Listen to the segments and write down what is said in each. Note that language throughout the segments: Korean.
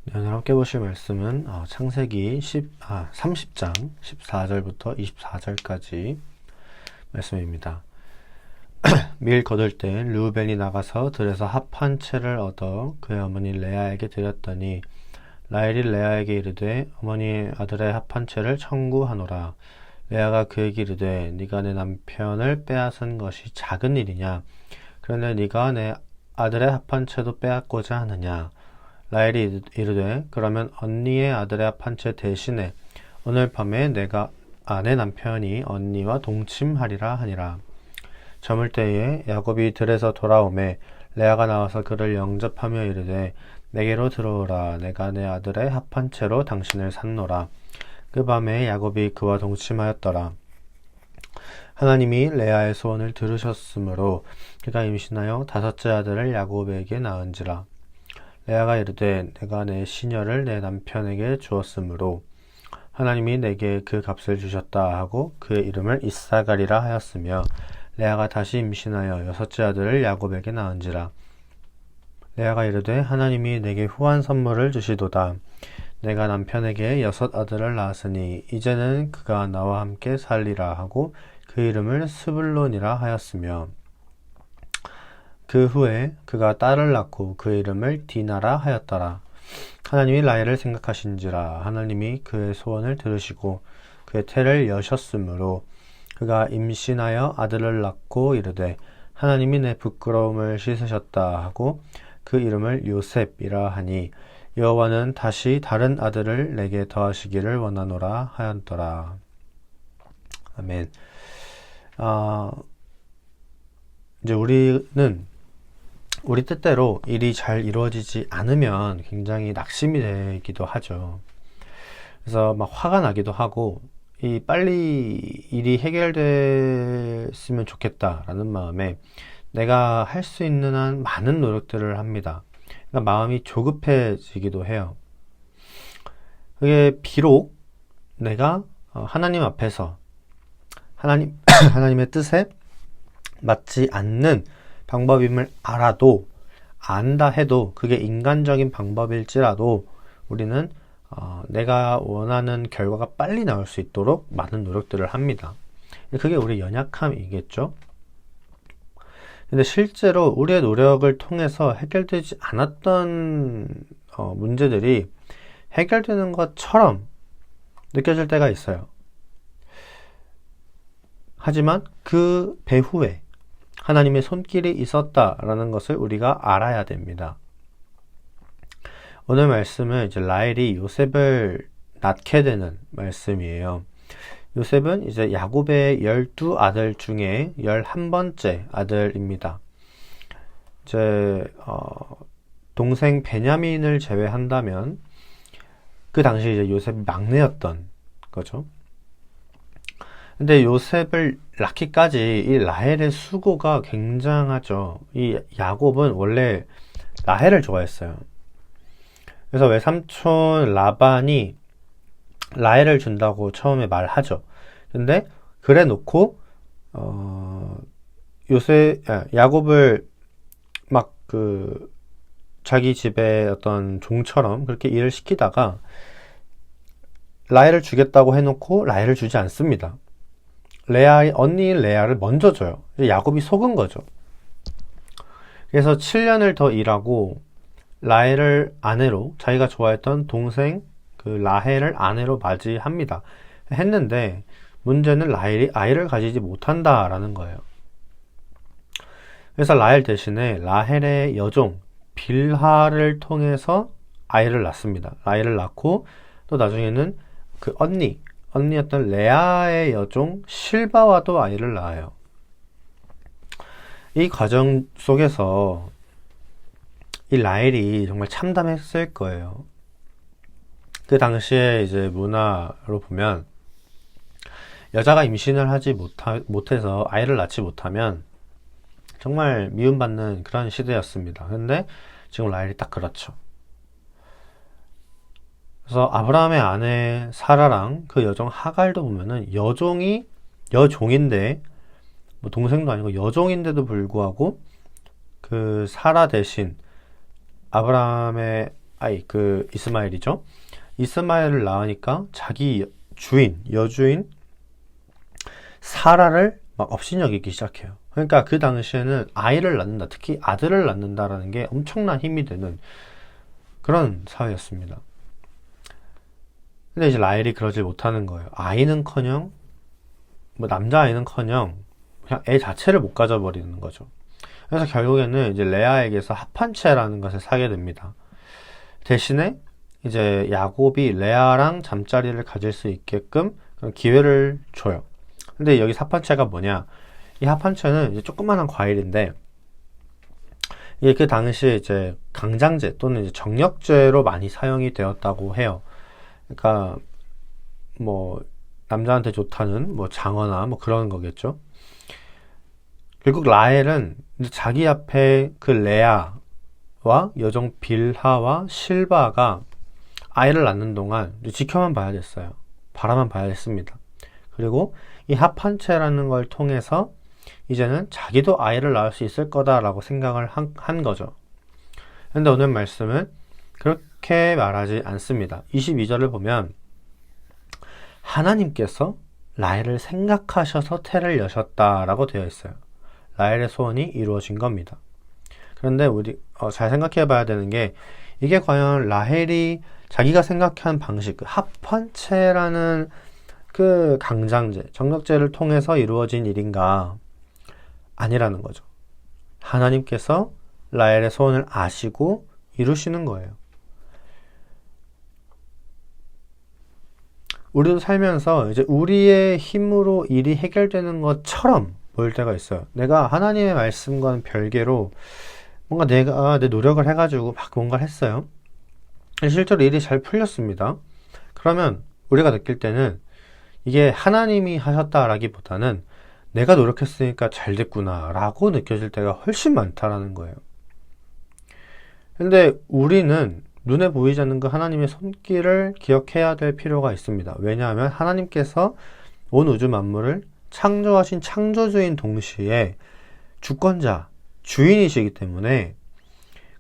네, 오늘 함께 보실 말씀은 창세기 30장 14절부터 24절까지 말씀입니다. 밀 거둘 때 르우벤이 나가서 들에서 합 한 채를 얻어 그의 어머니 레아에게 드렸더니 라헬이 레아에게 이르되 어머니 아들의 합 한 채를 청구하노라. 레아가 그에게 이르되 네가 내 남편을 빼앗은 것이 작은 일이냐? 그런데 네가 내 아들의 합 한 채도 빼앗고자 하느냐? 라헬이 이르되 그러면 언니의 아들의 합 한 채 대신에 오늘 밤에 내 남편이 언니와 동침하리라 하니라. 저물 때에 야곱이 들에서 돌아오매 레아가 나와서 그를 영접하며 이르되 내게로 들어오라. 내가 내 아들의 합 한 채로 당신을 샀노라. 그 밤에 야곱이 그와 동침하였더라. 하나님이 레아의 소원을 들으셨으므로 그가 임신하여 다섯째 아들을 야곱에게 낳은지라. 레아가 이르되 내가 내 시녀를 내 남편에게 주었으므로 하나님이 내게 그 값을 주셨다 하고 그의 이름을 이사갈이라 하였으며 레아가 다시 임신하여 여섯째 아들을 야곱에게 낳은지라. 레아가 이르되 하나님이 내게 후한 선물을 주시도다. 내가 남편에게 여섯 아들을 낳았으니 이제는 그가 나와 함께 살리라 하고 그 이름을 스불론이라 하였으며 그 후에 그가 딸을 낳고 그 이름을 디나라 하였더라. 하나님이 라헬을 생각하신지라. 하나님이 그의 소원을 들으시고 그의 태를 여셨으므로 그가 임신하여 아들을 낳고 이르되 하나님이 내 부끄러움을 씻으셨다 하고 그 이름을 요셉이라 하니 여호와는 다시 다른 아들을 내게 더하시기를 원하노라 하였더라. 아멘. 이제 우리는 우리 뜻대로 일이 잘 이루어지지 않으면 굉장히 낙심이 되기도 하죠. 그래서 막 화가 나기도 하고 빨리 일이 해결됐으면 좋겠다라는 마음에 내가 할 수 있는 한 많은 노력들을 합니다. 그러니까 마음이 조급해지기도 해요. 그게 비록 내가 하나님 앞에서 하나님의 뜻에 맞지 않는 방법임을 알아도 안다 해도 그게 인간적인 방법일지라도 우리는 내가 원하는 결과가 빨리 나올 수 있도록 많은 노력들을 합니다. 그게 우리 연약함이겠죠. 근데 실제로 우리의 노력을 통해서 해결되지 않았던 문제들이 해결되는 것처럼 느껴질 때가 있어요. 하지만 그 배후에 하나님의 손길이 있었다라는 것을 우리가 알아야 됩니다. 오늘 말씀은 이제 라헬이 요셉을 낳게 되는 말씀이에요. 요셉은 이제 야곱의 12아들 중에 11번째 아들입니다. 이제 동생 베냐민을 제외한다면 그 당시 이제 요셉이 막내였던 거죠. 근데 요셉을 낳기까지 이 라헬의 수고가 굉장하죠. 이 야곱은 원래 라헬을 좋아했어요. 그래서 외삼촌 라반이 라헬을 준다고 처음에 말하죠. 근데 그래 놓고 야곱을 막 자기 집에 어떤 종처럼 그렇게 일을 시키다가 라헬을 주겠다고 해놓고 라헬을 주지 않습니다. 언니인 레아를 먼저 줘요. 야곱이 속은 거죠. 그래서 7년을 더 일하고 라헬을 아내로, 자기가 좋아했던 동생 라헬을 아내로 맞이합니다. 했는데 문제는 라헬이 아이를 가지지 못한다라는 거예요. 그래서 라헬 대신에 라헬의 여종 빌하를 통해서 아이를 낳습니다. 아이를 낳고 또 나중에는 그 언니였던 레아의 여종 실바와도 아이를 낳아요. 이 과정 속에서 이 라헬이 정말 참담했을 거예요. 그 당시에 이제 문화로 보면 여자가 임신을 하지 못해서 아이를 낳지 못하면 정말 미움받는 그런 시대였습니다. 근데 지금 라헬이 딱 그렇죠. 그래서 아브라함의 아내 사라랑 그 여종 하갈도 보면은 여종인데 뭐 동생도 아니고 여종인데도 불구하고 그 사라 대신 아브라함의 그 이스마엘이죠. 이스마엘을 낳으니까 자기 주인, 여주인 사라를 막 업신여기기 시작해요. 그러니까 그 당시에는 아이를 낳는다, 특히 아들을 낳는다라는 게 엄청난 힘이 되는 그런 사회였습니다. 근데 이제 라헬이 그러질 못하는 거예요. 아이는커녕 뭐 남자아이는커녕 그냥 애 자체를 못 가져버리는 거죠. 그래서 결국에는 이제 레아에게서 합한채라는 것을 사게 됩니다. 대신에 이제 야곱이 레아랑 잠자리를 가질 수 있게끔 그런 기회를 줘요. 근데 여기 합한채가 뭐냐? 이 합한채는 이제 조그만한 과일인데 이게 그 당시에 이제 강장제 또는 이제 정력제로 많이 사용이 되었다고 해요. 그러니까 뭐 남자한테 좋다는 뭐 장어나 뭐 그런 거겠죠. 결국 라헬은 이제 자기 앞에 그 레아와 여종 빌하와 실바가 아이를 낳는 동안 지켜만 봐야 됐어요. 바라만 봐야 됐습니다. 그리고 이 합한채라는 걸 통해서 이제는 자기도 아이를 낳을 수 있을 거다라고 생각을 한 거죠. 그런데 오늘 말씀은 그렇게 말하지 않습니다. 22절을 보면 하나님께서 라헬을 생각하셔서 태를 여셨다라고 되어 있어요. 라헬의 소원이 이루어진 겁니다. 그런데 우리 잘 생각해 봐야 되는 게 이게 과연 라헬이 자기가 생각한 방식, 그 합한채라는 그 강장제, 정력제를 통해서 이루어진 일인가? 아니라는 거죠. 하나님께서 라헬의 소원을 아시고 이루시는 거예요. 우리도 살면서 이제 우리의 힘으로 일이 해결되는 것처럼 보일 때가 있어요. 내가 하나님의 말씀과는 별개로 뭔가 내가 내 노력을 해가지고 막 뭔가를 했어요. 실제로 일이 잘 풀렸습니다. 그러면 우리가 느낄 때는 이게 하나님이 하셨다라기보다는 내가 노력했으니까 잘 됐구나 라고 느껴질 때가 훨씬 많다라는 거예요. 근데 우리는 눈에 보이지 않는 그 하나님의 손길을 기억해야 될 필요가 있습니다. 왜냐하면 하나님께서 온 우주 만물을 창조하신 창조주인 동시에 주권자, 주인이시기 때문에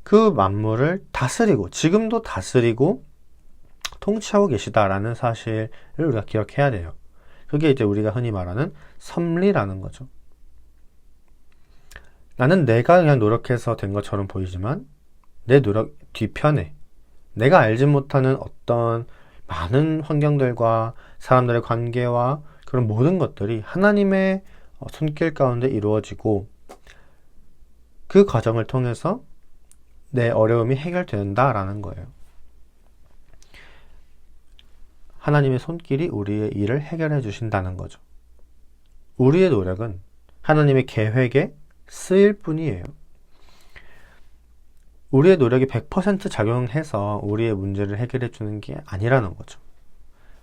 그 만물을 다스리고 지금도 다스리고 통치하고 계시다라는 사실을 우리가 기억해야 돼요. 그게 이제 우리가 흔히 말하는 섭리라는 거죠. 나는 내가 그냥 노력해서 된 것처럼 보이지만 내 노력 뒤편에 내가 알지 못하는 어떤 많은 환경들과 사람들의 관계와 그런 모든 것들이 하나님의 손길 가운데 이루어지고 그 과정을 통해서 내 어려움이 해결된다라는 거예요. 하나님의 손길이 우리의 일을 해결해 주신다는 거죠. 우리의 노력은 하나님의 계획에 쓰일 뿐이에요. 우리의 노력이 100% 작용해서 우리의 문제를 해결해 주는 게 아니라는 거죠.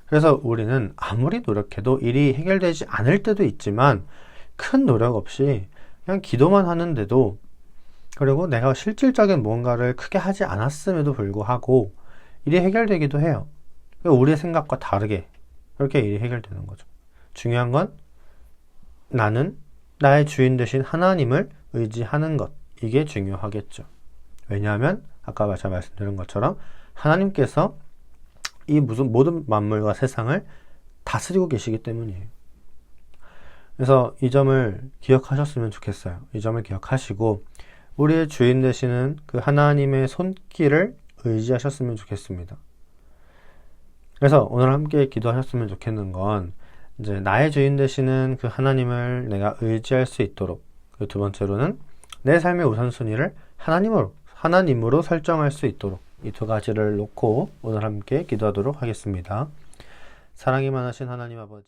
그래서 우리는 아무리 노력해도 일이 해결되지 않을 때도 있지만 큰 노력 없이 그냥 기도만 하는데도 그리고 내가 실질적인 무언가를 크게 하지 않았음에도 불구하고 일이 해결되기도 해요. 우리의 생각과 다르게 그렇게 일이 해결되는 거죠. 중요한 건 나는 나의 주인 되신 하나님을 의지하는 것, 이게 중요하겠죠. 왜냐하면 아까 제가 말씀드린 것처럼 하나님께서 이 모든 만물과 세상을 다스리고 계시기 때문이에요. 그래서 이 점을 기억하셨으면 좋겠어요. 이 점을 기억하시고 우리의 주인 되시는 그 하나님의 손길을 의지하셨으면 좋겠습니다. 그래서 오늘 함께 기도하셨으면 좋겠는 건 이제 나의 주인 되시는 그 하나님을 내가 의지할 수 있도록, 그 두 번째로는 내 삶의 우선순위를 하나님으로 설정할 수 있도록, 이 두 가지를 놓고 오늘 함께 기도하도록 하겠습니다. 사랑이 많으신 하나님 아버지,